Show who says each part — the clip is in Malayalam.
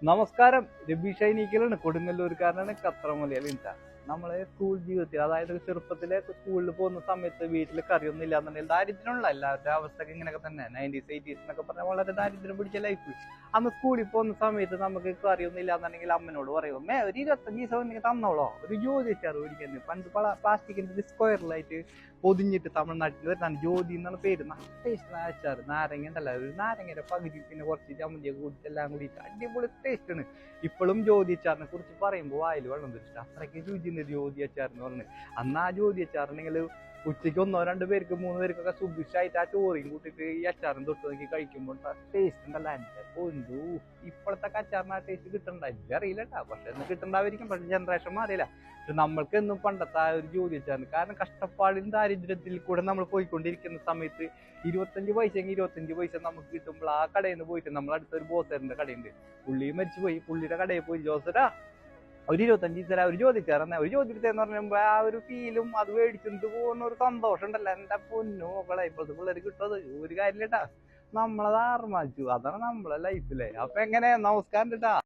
Speaker 1: നമസ്കാരം. രബി ഷൈനിക്കലാണ്, കൊടുങ്ങല്ലൂർക്കാരനാണ്, കത്രമലയാളിട്ടാ. നമ്മളെ സ്കൂൾ ജീവിതത്തിൽ, അതായത് ചെറുപ്പത്തിലെ സ്കൂളിൽ പോകുന്ന സമയത്ത് വീട്ടിൽ കറിയൊന്നും ഇല്ലാന്നുണ്ടെങ്കിൽ ദാരിദ്ര്യമുള്ള എല്ലാവരുടെ അവസ്ഥയൊക്കെ ഇങ്ങനെയൊക്കെ തന്നെ. 90s 80s എന്നൊക്കെ പറഞ്ഞാൽ വളരെ ദാരിദ്ര്യം പിടിച്ച ലൈഫ്. അന്ന് സ്കൂളിൽ പോകുന്ന സമയത്ത് നമുക്ക് കറിയൊന്നും ഇല്ലാന്നുണ്ടെങ്കിൽ അമ്മനോട് പറയും, ഒരു 25 ദിവസം എനിക്ക് തന്നോളോ, ഒരു ജ്യോതി അച്ചാർ മേടിക്കാൻ. പണ്ട് പ്ലാസ്റ്റിക്കിന്റെ സ്ക്വയറിലായിട്ട് പൊതിഞ്ഞിട്ട് തമിഴ്നാട്ടിൽ വരുന്നതാണ് ജ്യോതി എന്നാണ് പേര്. നല്ല ടേസ്റ്റ് അച്ചാർ. നാരങ്ങ ഉണ്ടല്ലോ, ഒരു നാരങ്ങയുടെ പകുതി പിന്നെ കുറച്ച് ചമ്മന്തിയൊക്കെ കൂടിയിട്ട് എല്ലാം കൂടിയിട്ട് അടിപൊളി ടേസ്റ്റ് ആണ്. ഇപ്പോഴും ജ്യോതി അച്ചാറിനെ കുറിച്ച് പറയുമ്പോൾ വായിൽ വെള്ളം വെച്ചിട്ട് അത്രയ്ക്ക് രുചിയുണ്ട് ജ്യോതി അച്ചാർ എന്ന് പറഞ്ഞത്. അന്ന് ആ ജ്യോതി അച്ചാറുണ്ടെങ്കിൽ ഉച്ചയ്ക്ക് 1-2 പേർക്ക് 3 പേർക്കൊക്കെ സുഭിക്ഷായിട്ട് ആ ചോറിയും കൂട്ടിയിട്ട് ഈ അച്ചാറും തൊട്ട് നോക്കി കഴിക്കുമ്പോൾ ടേസ്റ്റ് ഉണ്ടല്ലോ എൻ്റെ പൊന്നു. ഇപ്പോഴത്തെ അച്ചാറിന് ആ ടേസ്റ്റ് കിട്ടണ്ട അറിയില്ല കേട്ടോ. പക്ഷെ എന്ന് കിട്ടണ്ടായിരിക്കും, പക്ഷെ ജനറേഷൻ മാറിയില്ല. പക്ഷെ നമ്മൾക്ക് എന്നും പണ്ടത്തെ ആ ഒരു ജ്യോതി അച്ചാറിന്, കാരണം കഷ്ടപ്പാടിനും ദാരിദ്ര്യത്തിൽ കൂടെ നമ്മൾ പോയിക്കൊണ്ടിരിക്കുന്ന സമയത്ത് 25 പൈസയെങ്കിൽ 25 പൈസ നമുക്ക് കിട്ടുമ്പോൾ ആ കടയിൽ നിന്ന് പോയിട്ട്, നമ്മൾ അടുത്തൊരു ബോസറിന്റെ കടയുണ്ട്, പുള്ളി മരിച്ചു പോയി. പുള്ളിയുടെ കടയിൽ പോയി, ജോസരാ ഒരു 25 തരാ, ഒരു ചോദിച്ചാറന്നെ, ഒരു ചോദിച്ചെന്ന് പറയുമ്പോ ആ ഒരു ഫീലും അത് മേടിച്ചിട്ട് പോകുന്ന ഒരു സന്തോഷം ഉണ്ടല്ലോ എന്റെ പൊന്നു മക്കളെ. ഇപ്പോഴത്തെ പിള്ളേർ കിട്ടുന്നത് ഒരു കാര്യമില്ലട്ടാ, നമ്മളത് ആർമാച്ചു. അതാണ് നമ്മളെ ലൈഫിലെ. അപ്പൊ എങ്ങനെ, നമസ്കാരം കേട്ടാ.